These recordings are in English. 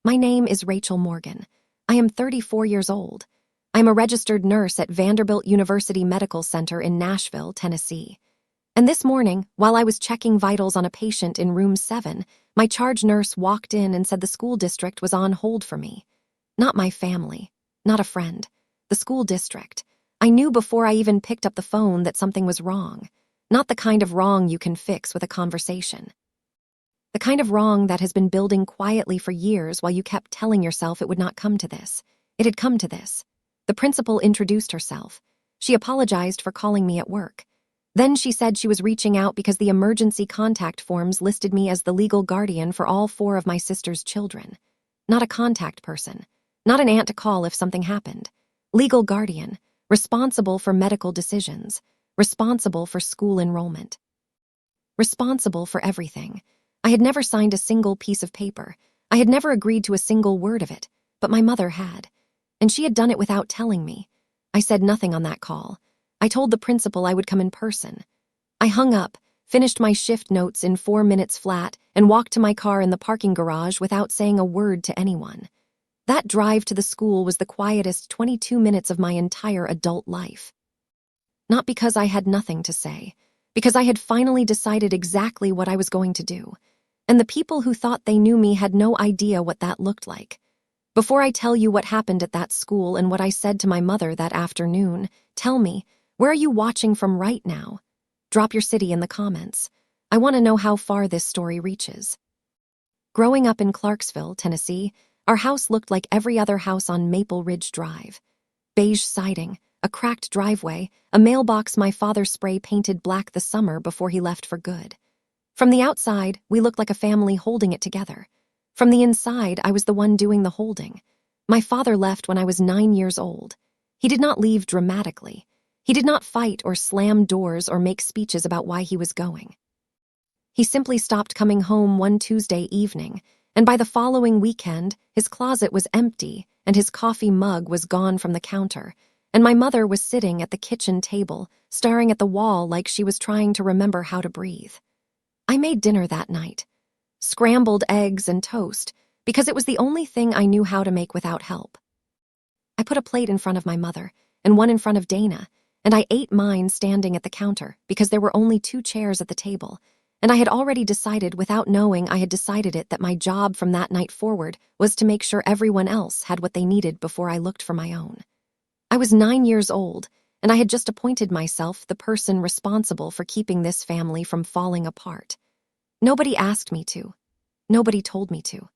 My name is Rachel Morgan. I am 34 years old. I am a registered nurse at Vanderbilt University Medical Center in Nashville, Tennessee. And this morning, while I was checking vitals on a patient in room 7, my charge nurse walked in and said the school district was on hold for me. Not my family, not a friend. The school district. I knew before I even picked up the phone that something was wrong. Not the kind of wrong you can fix with a conversation. The kind of wrong that has been building quietly for years while you kept telling yourself it would not come to this. It had come to this. The principal introduced herself. She apologized for calling me at work. Then she said she was reaching out because the emergency contact forms listed me as the legal guardian for all 4 of my sister's children. Not a contact person. Not an aunt to call if something happened. Legal guardian. Responsible for medical decisions. Responsible for school enrollment. Responsible for everything. I had never signed a single piece of paper. I had never agreed to a single word of it, but my mother had. And she had done it without telling me. I said nothing on that call. I told the principal I would come in person. I hung up, finished my shift notes in 4 minutes flat, and walked to my car in the parking garage without saying a word to anyone. That drive to the school was the quietest 22 minutes of my entire adult life. Not because I had nothing to say, because I had finally decided exactly what I was going to do. And the people who thought they knew me had no idea what that looked like. Before I tell you what happened at that school and what I said to my mother that afternoon, tell me, where are you watching from right now? Drop your city in the comments. I want to know how far this story reaches. Growing up in Clarksville, Tennessee, our house looked like every other house on Maple Ridge Drive. Beige siding, a cracked driveway, a mailbox my father spray painted black the summer before he left for good. From the outside, we looked like a family holding it together. From the inside, I was the one doing the holding. My father left when I was 9 years old. He did not leave dramatically. He did not fight or slam doors or make speeches about why he was going. He simply stopped coming home one Tuesday evening, and by the following weekend, his closet was empty and his coffee mug was gone from the counter, and my mother was sitting at the kitchen table, staring at the wall like she was trying to remember how to breathe. I made dinner that night. Scrambled eggs and toast, because it was the only thing I knew how to make without help. I put a plate in front of my mother, and one in front of Dana, and I ate mine standing at the counter because there were only 2 chairs at the table, and I had already decided without knowing I had decided it that my job from that night forward was to make sure everyone else had what they needed before I looked for my own. I was 9 years old, and I had just appointed myself the person responsible for keeping this family from falling apart. Nobody asked me to. Nobody told me to.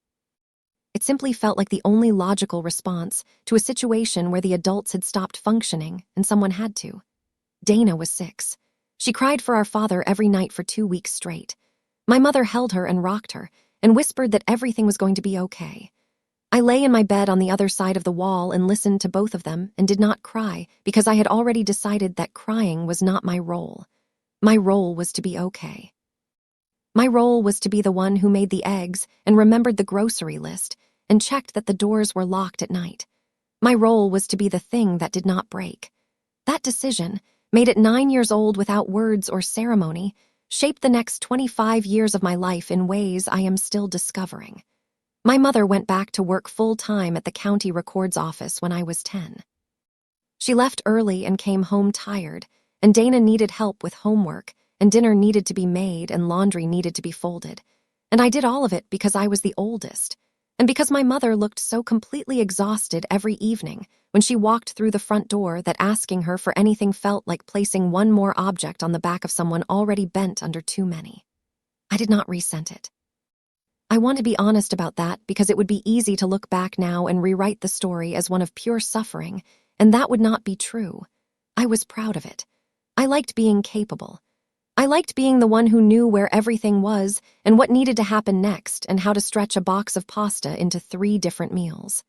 It simply felt like the only logical response to a situation where the adults had stopped functioning and someone had to. Dana was 6. She cried for our father every night for 2 weeks straight. My mother held her and rocked her and whispered that everything was going to be okay. I lay in my bed on the other side of the wall and listened to both of them and did not cry because I had already decided that crying was not my role. My role was to be okay. My role was to be the one who made the eggs and remembered the grocery list and checked that the doors were locked at night. My role was to be the thing that did not break. That decision, made at 9 years old without words or ceremony, shaped the next 25 years of my life in ways I am still discovering. My mother went back to work full-time at the county records office when I was 10. She left early and came home tired, and Dana needed help with homework, and dinner needed to be made and laundry needed to be folded. And I did all of it because I was the oldest, and because my mother looked so completely exhausted every evening when she walked through the front door that asking her for anything felt like placing one more object on the back of someone already bent under too many. I did not resent it. I want to be honest about that because it would be easy to look back now and rewrite the story as one of pure suffering, and that would not be true. I was proud of it. I liked being capable. I liked being the one who knew where everything was and what needed to happen next and how to stretch a box of pasta into 3 different meals.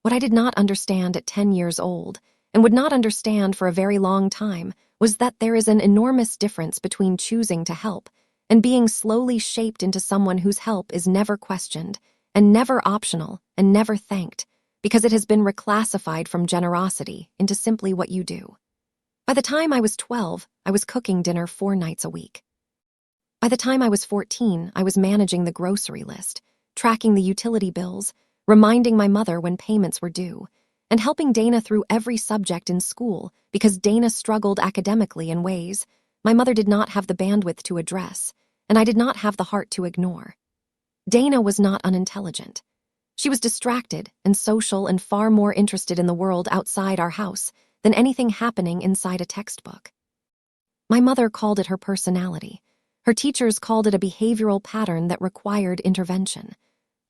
What I did not understand at 10 years old, and would not understand for a very long time, was that there is an enormous difference between choosing to help and being slowly shaped into someone whose help is never questioned and never optional and never thanked because it has been reclassified from generosity into simply what you do. By the time I was 12, I was cooking dinner 4 nights a week. By the time I was 14, I was managing the grocery list, tracking the utility bills, reminding my mother when payments were due, and helping Dana through every subject in school because Dana struggled academically in ways my mother did not have the bandwidth to address, and I did not have the heart to ignore. Dana was not unintelligent. She was distracted and social and far more interested in the world outside our house than anything happening inside a textbook. My mother called it her personality. Her teachers called it a behavioral pattern that required intervention.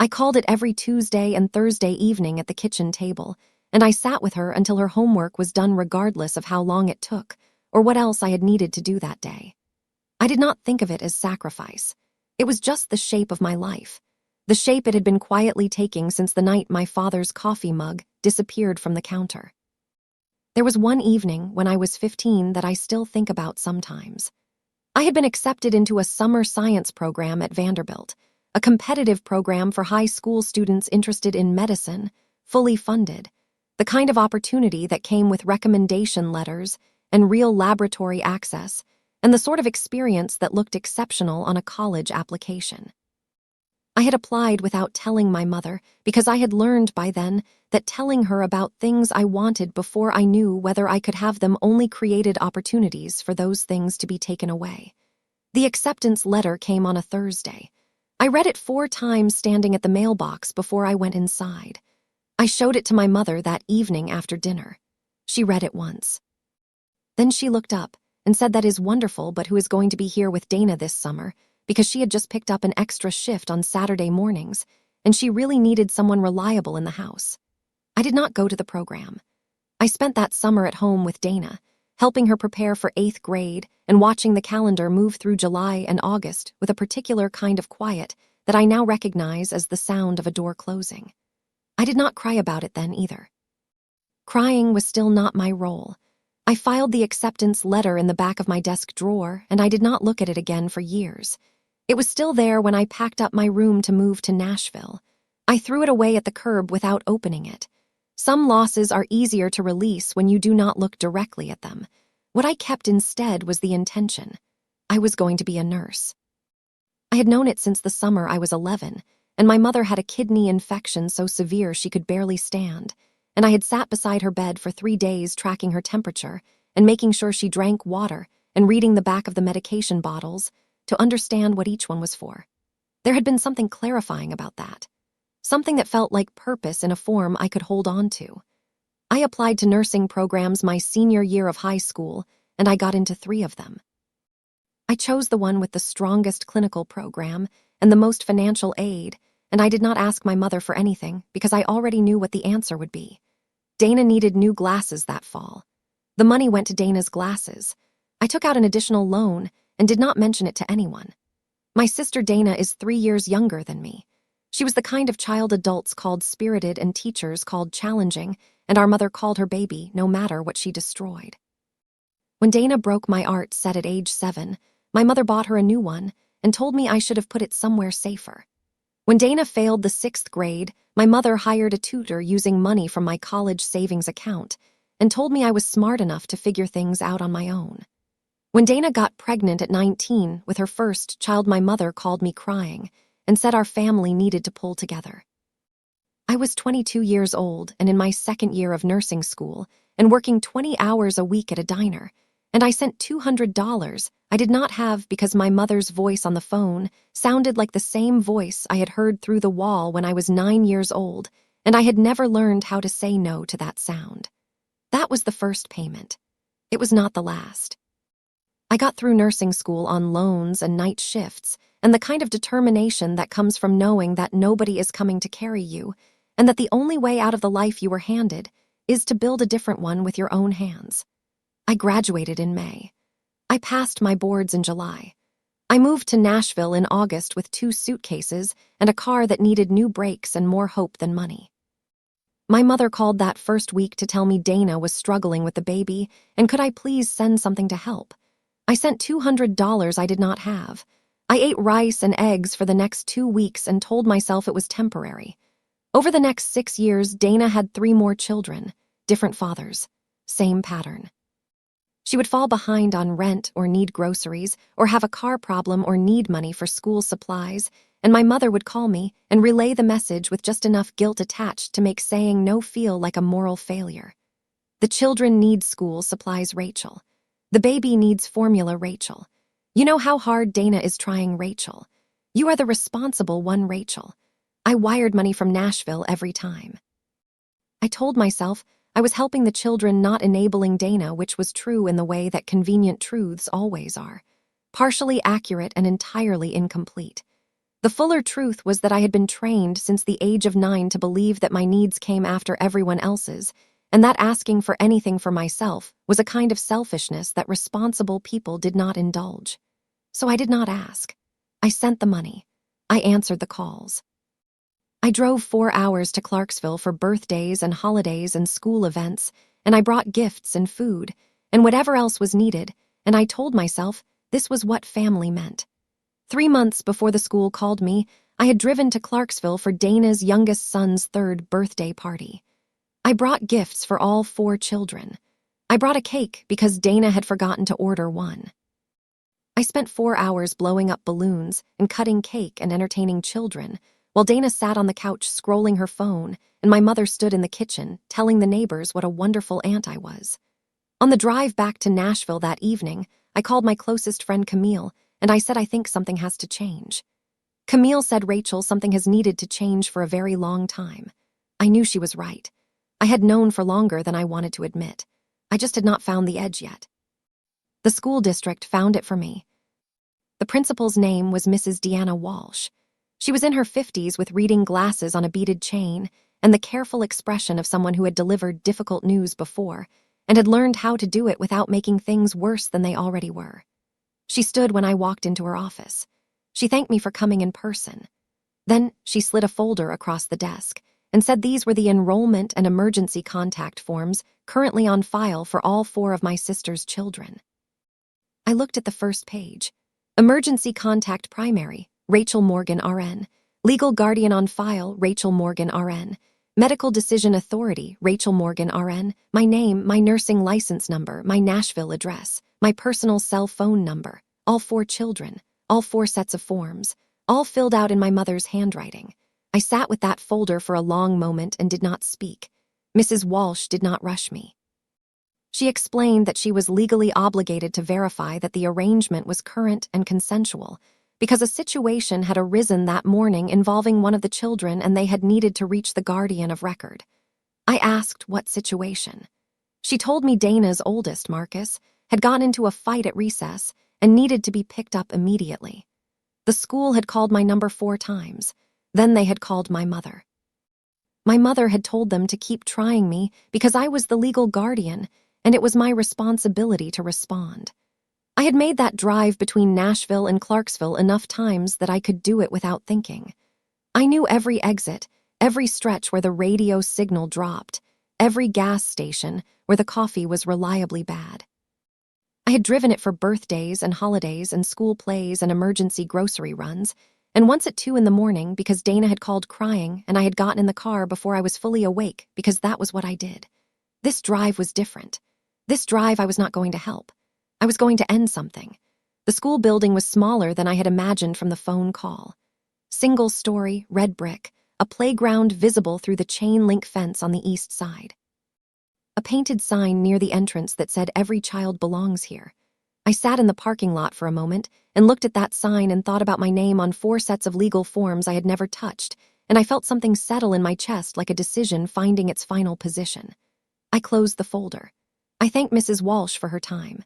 I called it every Tuesday and Thursday evening at the kitchen table, and I sat with her until her homework was done regardless of how long it took or what else I had needed to do that day. I did not think of it as sacrifice. It was just the shape of my life, the shape it had been quietly taking since the night my father's coffee mug disappeared from the counter. There was one evening when I was 15 that I still think about sometimes. I had been accepted into a summer science program at Vanderbilt, a competitive program for high school students interested in medicine, fully funded, the kind of opportunity that came with recommendation letters and real laboratory access, and the sort of experience that looked exceptional on a college application. I had applied without telling my mother because I had learned by then that telling her about things I wanted before I knew whether I could have them only created opportunities for those things to be taken away. The acceptance letter came on a Thursday. I read it 4 times standing at the mailbox before I went inside. I showed it to my mother that evening after dinner. She read it once. Then she looked up and said that is wonderful, but who is going to be here with Dana this summer, because she had just picked up an extra shift on Saturday mornings, and she really needed someone reliable in the house. I did not go to the program. I spent that summer at home with Dana, helping her prepare for 8th grade and watching the calendar move through July and August with a particular kind of quiet that I now recognize as the sound of a door closing. I did not cry about it then either. Crying was still not my role. I filed the acceptance letter in the back of my desk drawer, and I did not look at it again for years. It was still there when I packed up my room to move to Nashville. I threw it away at the curb without opening it. Some losses are easier to release when you do not look directly at them. What I kept instead was the intention. I was going to be a nurse. I had known it since the summer I was 11, and my mother had a kidney infection so severe she could barely stand, and I had sat beside her bed for 3 days tracking her temperature and making sure she drank water and reading the back of the medication bottles to understand what each one was for. There had been something clarifying about that, something that felt like purpose in a form I could hold on to. I applied to nursing programs my senior year of high school, and I got into 3 of them. I chose the one with the strongest clinical program and the most financial aid, and I did not ask my mother for anything because I already knew what the answer would be. Dana needed new glasses that fall. The money went to Dana's glasses. I took out an additional loan and did not mention it to anyone. My sister Dana is 3 years younger than me. She was the kind of child adults called spirited and teachers called challenging, and our mother called her baby no matter what she destroyed. When Dana broke my art set at age 7, my mother bought her a new one and told me I should have put it somewhere safer. When Dana failed the 6th grade, my mother hired a tutor using money from my college savings account and told me I was smart enough to figure things out on my own. When Dana got pregnant at 19 with her first child, my mother called me crying and said our family needed to pull together. I was 22 years old and in my 2nd year of nursing school and working 20 hours a week at a diner, and I sent $200 I did not have because my mother's voice on the phone sounded like the same voice I had heard through the wall when I was 9 years old, and I had never learned how to say no to that sound. That was the first payment. It was not the last. I got through nursing school on loans and night shifts, and the kind of determination that comes from knowing that nobody is coming to carry you, and that the only way out of the life you were handed is to build a different one with your own hands. I graduated in May. I passed my boards in July. I moved to Nashville in August with 2 suitcases and a car that needed new brakes and more hope than money. My mother called that first week to tell me Dana was struggling with the baby, and could I please send something to help. I sent $200 I did not have. I ate rice and eggs for the next 2 weeks and told myself it was temporary. Over the next 6 years, Dana had 3 more children, different fathers, same pattern. She would fall behind on rent or need groceries or have a car problem or need money for school supplies, and my mother would call me and relay the message with just enough guilt attached to make saying no feel like a moral failure. The children need school supplies, Rachel. The baby needs formula, Rachel. You know how hard Dana is trying, Rachel. You are the responsible one, Rachel. I wired money from Nashville every time. I told myself I was helping the children, not enabling Dana, which was true in the way that convenient truths always are. Partially accurate and entirely incomplete. The fuller truth was that I had been trained since the age of 9 to believe that my needs came after everyone else's, and that asking for anything for myself was a kind of selfishness that responsible people did not indulge. So I did not ask. I sent the money. I answered the calls. I drove 4 hours to Clarksville for birthdays and holidays and school events, and I brought gifts and food, and whatever else was needed, and I told myself this was what family meant. 3 months before the school called me, I had driven to Clarksville for Dana's youngest son's 3rd birthday party. I brought gifts for all 4 children. I brought a cake because Dana had forgotten to order one. I spent 4 hours blowing up balloons and cutting cake and entertaining children, while Dana sat on the couch scrolling her phone, and my mother stood in the kitchen telling the neighbors what a wonderful aunt I was. On the drive back to Nashville that evening, I called my closest friend Camille, and I said I think something has to change. Camille said, Rachel, something has needed to change for a very long time. I knew she was right. I had known for longer than I wanted to admit. I just had not found the edge yet. The school district found it for me. The principal's name was Mrs. Deanna Walsh. She was in her 50s with reading glasses on a beaded chain and the careful expression of someone who had delivered difficult news before and had learned how to do it without making things worse than they already were. She stood when I walked into her office. She thanked me for coming in person. Then she slid a folder across the desk and said these were the enrollment and emergency contact forms currently on file for all 4 of my sister's children. I looked at the first page. Emergency contact primary, Rachel Morgan, RN. Legal guardian on file, Rachel Morgan, RN. Medical decision authority, Rachel Morgan, RN. My name, my nursing license number, my Nashville address, my personal cell phone number, all 4 children, all 4 sets of forms, all filled out in my mother's handwriting. I sat with that folder for a long moment and did not speak. Mrs. Walsh did not rush me. She explained that she was legally obligated to verify that the arrangement was current and consensual, because a situation had arisen that morning involving one of the children and they had needed to reach the guardian of record. I asked what situation. She told me Dana's oldest, Marcus, had gotten into a fight at recess and needed to be picked up immediately. The school had called my number 4 times. Then they had called my mother. My mother had told them to keep trying me because I was the legal guardian, and it was my responsibility to respond. I had made that drive between Nashville and Clarksville enough times that I could do it without thinking. I knew every exit, every stretch where the radio signal dropped, every gas station where the coffee was reliably bad. I had driven it for birthdays and holidays and school plays and emergency grocery runs, and once at 2 in the morning because Dana had called crying and I had gotten in the car before I was fully awake because that was what I did. This drive was different. This drive I was not going to help. I was going to end something. The school building was smaller than I had imagined from the phone call. Single-story, red brick, a playground visible through the chain-link fence on the east side. A painted sign near the entrance that said every child belongs here. I sat in the parking lot for a moment and looked at that sign and thought about my name on 4 sets of legal forms I had never touched, and I felt something settle in my chest like a decision finding its final position. I closed the folder. I thanked Mrs. Walsh for her time.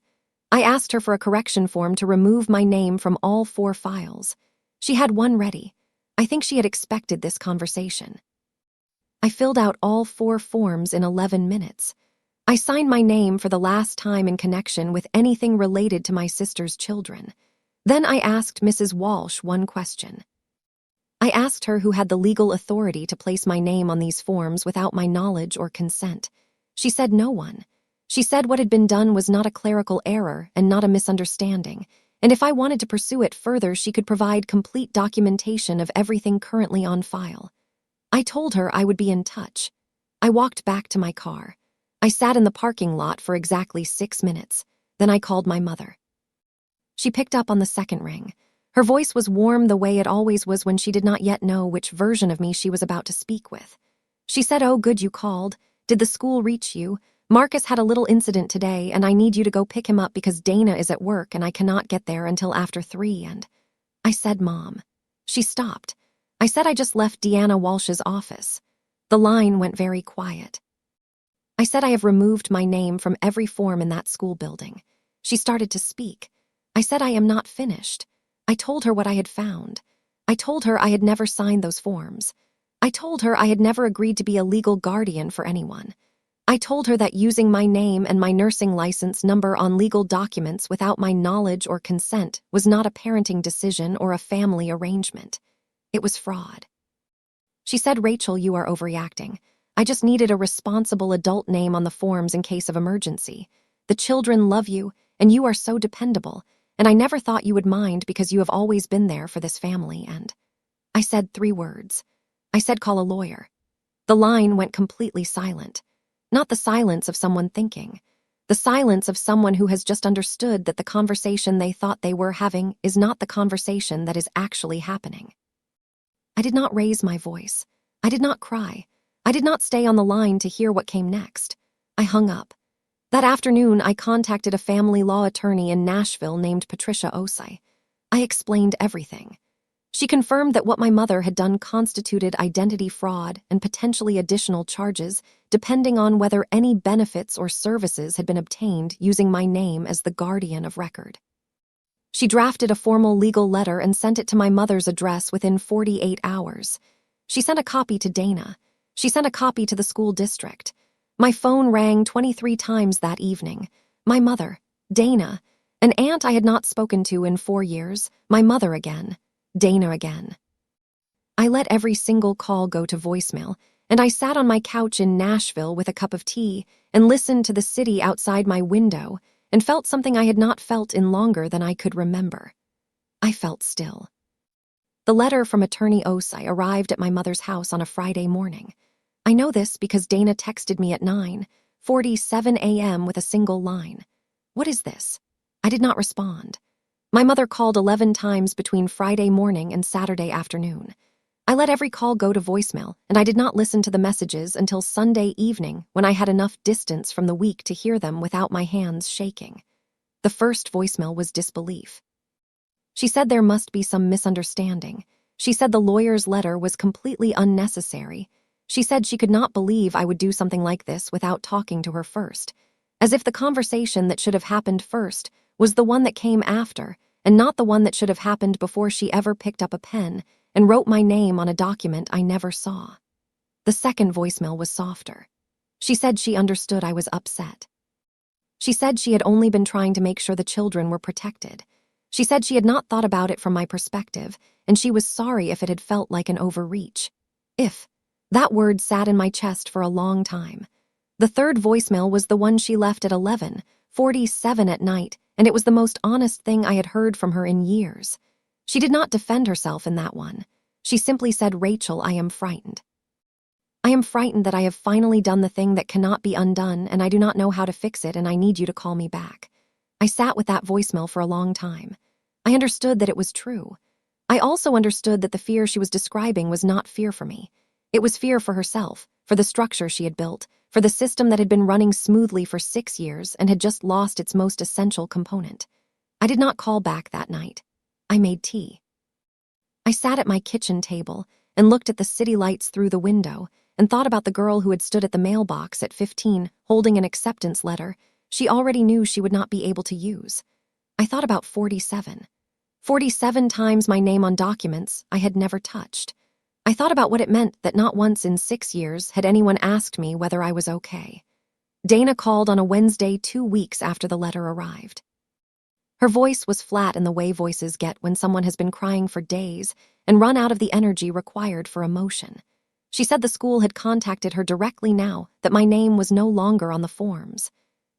I asked her for a correction form to remove my name from all 4 files. She had one ready. I think she had expected this conversation. I filled out all 4 forms in 11 minutes. I signed my name for the last time in connection with anything related to my sister's children. Then I asked Mrs. Walsh one question. I asked her who had the legal authority to place my name on these forms without my knowledge or consent. She said no one. She said what had been done was not a clerical error and not a misunderstanding, and if I wanted to pursue it further, she could provide complete documentation of everything currently on file. I told her I would be in touch. I walked back to my car. I sat in the parking lot for exactly 6 minutes. Then I called my mother. She picked up on the second ring. Her voice was warm the way it always was when she did not yet know which version of me she was about to speak with. She said, "Oh, good you called. Did the school reach you? Marcus had a little incident today, and I need you to go pick him up because Dana is at work and I cannot get there until after 3 and—" I said, "Mom." She stopped. I said I just left Deanna Walsh's office. The line went very quiet. I said I have removed my name from every form in that school building. She started to speak. I said I am not finished. I told her what I had found. I told her I had never signed those forms. I told her I had never agreed to be a legal guardian for anyone. I told her that using my name and my nursing license number on legal documents without my knowledge or consent was not a parenting decision or a family arrangement. It was fraud. She said, "Rachel, you are overreacting. I just needed a responsible adult name on the forms in case of emergency. The children love you, and you are so dependable, and I never thought you would mind because you have always been there for this family, and—" I said 3 words. I said, "Call a lawyer." The line went completely silent. Not the silence of someone thinking. The silence of someone who has just understood that the conversation they thought they were having is not the conversation that is actually happening. I did not raise my voice. I did not cry. I did not stay on the line to hear what came next. I hung up. That afternoon, I contacted a family law attorney in Nashville named Patricia Osei. I explained everything. She confirmed that what my mother had done constituted identity fraud and potentially additional charges, depending on whether any benefits or services had been obtained using my name as the guardian of record. She drafted a formal legal letter and sent it to my mother's address within 48 hours. She sent a copy to Dana. She sent a copy to the school district. My phone rang 23 times that evening. My mother, Dana, an aunt I had not spoken to in 4 years, my mother again, Dana again. I let every single call go to voicemail, and I sat on my couch in Nashville with a cup of tea and listened to the city outside my window and felt something I had not felt in longer than I could remember. I felt still. The letter from Attorney Osei arrived at my mother's house on a Friday morning. I know this because Dana texted me at 9:47 a.m. with a single line. "What is this?" I did not respond. My mother called 11 times between Friday morning and Saturday afternoon. I let every call go to voicemail, and I did not listen to the messages until Sunday evening when I had enough distance from the week to hear them without my hands shaking. The first voicemail was disbelief. She said there must be some misunderstanding. She said the lawyer's letter was completely unnecessary. She said she could not believe I would do something like this without talking to her first, as if the conversation that should have happened first was the one that came after, and not the one that should have happened before she ever picked up a pen and wrote my name on a document I never saw. The second voicemail was softer. She said she understood I was upset. She said she had only been trying to make sure the children were protected. She said she had not thought about it from my perspective, and she was sorry if it had felt like an overreach. If. That word sat in my chest for a long time. The third voicemail was the one she left at 11:47 at night, and it was the most honest thing I had heard from her in years. She did not defend herself in that one. She simply said, "Rachel, I am frightened. I am frightened that I have finally done the thing that cannot be undone, and I do not know how to fix it, and I need you to call me back." I sat with that voicemail for a long time. I understood that it was true. I also understood that the fear she was describing was not fear for me. It was fear for herself, for the structure she had built, for the system that had been running smoothly for 6 years and had just lost its most essential component. I did not call back that night. I made tea. I sat at my kitchen table and looked at the city lights through the window and thought about the girl who had stood at the mailbox at 15 holding an acceptance letter she already knew she would not be able to use. I thought about 47. 47 times my name on documents I had never touched. I thought about what it meant that not once in 6 years had anyone asked me whether I was okay. Dana called on a Wednesday 2 weeks after the letter arrived. Her voice was flat in the way voices get when someone has been crying for days and run out of the energy required for emotion. She said the school had contacted her directly now that my name was no longer on the forms.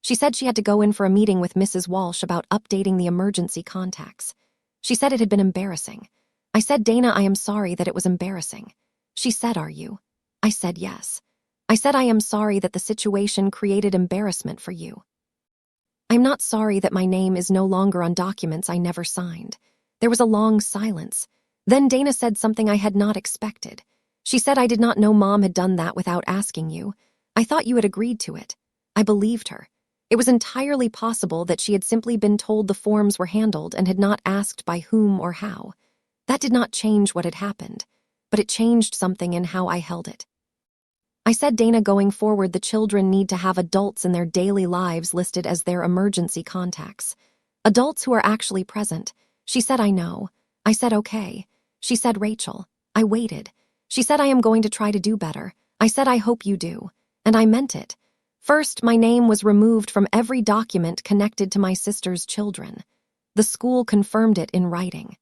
She said she had to go in for a meeting with Mrs. Walsh about updating the emergency contacts. She said it had been embarrassing. I said, "Dana, I am sorry that it was embarrassing." She said, "Are you?" I said, "Yes." I said, "I am sorry that the situation created embarrassment for you. I'm not sorry that my name is no longer on documents I never signed. There was a long silence. Then Dana said something I had not expected. She said, "I did not know Mom had done that without asking you. I thought you had agreed to it." I believed her. It was entirely possible that she had simply been told the forms were handled and had not asked by whom or how. That did not change what had happened, but it changed something in how I held it. I said, "Dana, going forward, the children need to have adults in their daily lives listed as their emergency contacts. Adults who are actually present." She said, "I know." I said, "Okay." She said, "Rachel." I waited. She said, "I am going to try to do better." I said, "I hope you do." And I meant it. First, my name was removed from every document connected to my sister's children. The school confirmed it in writing.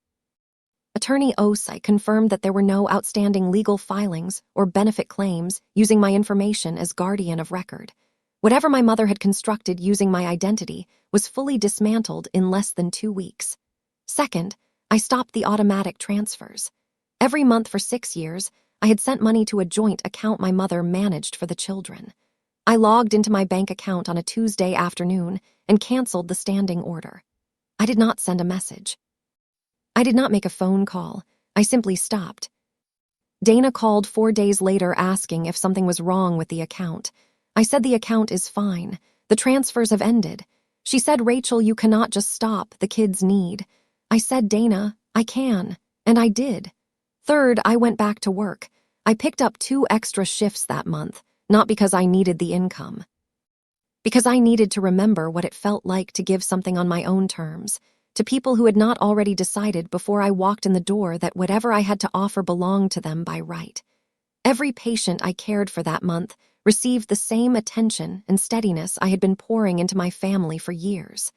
Attorney Osei confirmed that there were no outstanding legal filings or benefit claims using my information as guardian of record. Whatever my mother had constructed using my identity was fully dismantled in less than 2 weeks. Second, I stopped the automatic transfers. Every month for 6 years, I had sent money to a joint account my mother managed for the children. I logged into my bank account on a Tuesday afternoon and canceled the standing order. I did not send a message. I did not make a phone call. I simply stopped. Dana called 4 days later asking if something was wrong with the account. I said the account is fine. The transfers have ended. She said, "Rachel, you cannot just stop. The kids need." I said, "Dana, I can." And I did. Third, I went back to work. I picked up 2 extra shifts that month, not because I needed the income. Because I needed to remember what it felt like to give something on my own terms, to people who had not already decided before I walked in the door that whatever I had to offer belonged to them by right. Every patient I cared for that month received the same attention and steadiness I had been pouring into my family for years.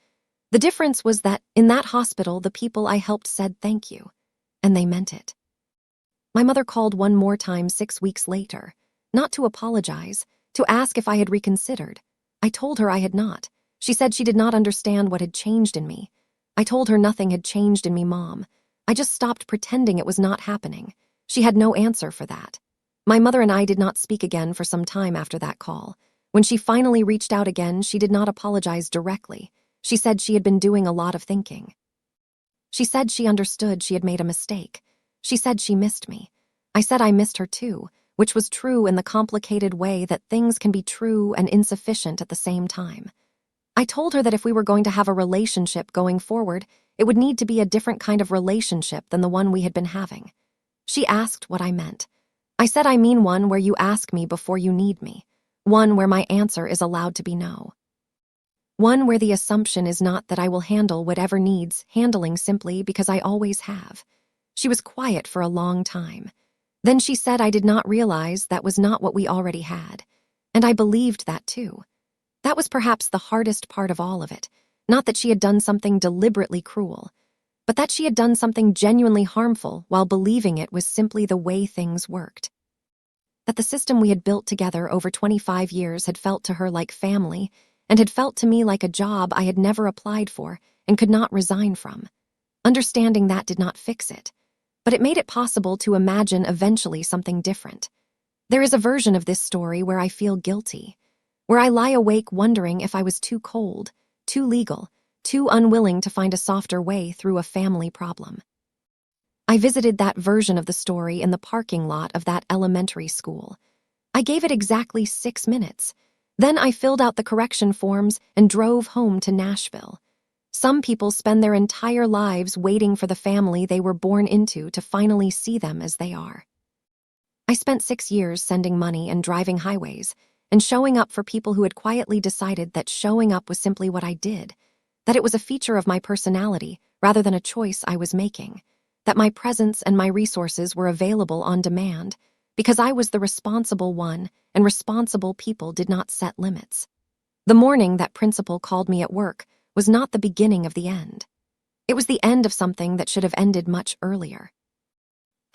The difference was that in that hospital, the people I helped said thank you, and they meant it. My mother called one more time 6 weeks later, not to apologize, to ask if I had reconsidered. I told her I had not. She said she did not understand what had changed in me. I told her nothing had changed in me, Mom. I just stopped pretending it was not happening. She had no answer for that. My mother and I did not speak again for some time after that call. When she finally reached out again, she did not apologize directly. She said she had been doing a lot of thinking. She said she understood she had made a mistake. She said she missed me. I said I missed her too, which was true in the complicated way that things can be true and insufficient at the same time. I told her that if we were going to have a relationship going forward, it would need to be a different kind of relationship than the one we had been having. She asked what I meant. I said I mean one where you ask me before you need me, one where my answer is allowed to be no. One where the assumption is not that I will handle whatever needs handling simply because I always have. She was quiet for a long time. Then she said I did not realize that was not what we already had, and I believed that too. That was perhaps the hardest part of all of it, not that she had done something deliberately cruel, but that she had done something genuinely harmful while believing it was simply the way things worked. That the system we had built together over 25 years had felt to her like family and had felt to me like a job I had never applied for and could not resign from. Understanding that did not fix it, but it made it possible to imagine eventually something different. There is a version of this story where I feel guilty, where I lie awake wondering if I was too cold, too legal, too unwilling to find a softer way through a family problem. I visited that version of the story in the parking lot of that elementary school. I gave it exactly 6 minutes. Then I filled out the correction forms and drove home to Nashville. Some people spend their entire lives waiting for the family they were born into to finally see them as they are. I spent 6 years sending money and driving highways, and showing up for people who had quietly decided that showing up was simply what I did, that it was a feature of my personality rather than a choice I was making, that my presence and my resources were available on demand because I was the responsible one and responsible people did not set limits. The morning that principal called me at work was not the beginning of the end. It was the end of something that should have ended much earlier.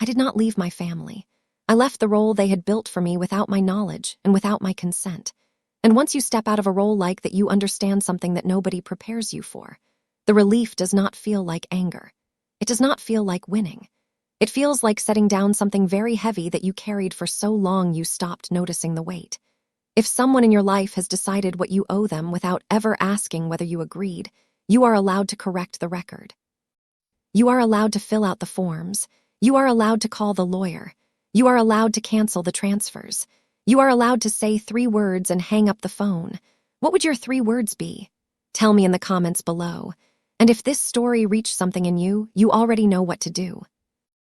I did not leave my family. I left the role they had built for me without my knowledge and without my consent. And once you step out of a role like that, you understand something that nobody prepares you for. The relief does not feel like anger. It does not feel like winning. It feels like setting down something very heavy that you carried for so long you stopped noticing the weight. If someone in your life has decided what you owe them without ever asking whether you agreed, you are allowed to correct the record. You are allowed to fill out the forms. You are allowed to call the lawyer. You are allowed to cancel the transfers. You are allowed to say 3 words and hang up the phone. What would your 3 words be? Tell me in the comments below. And if this story reached something in you, you already know what to do.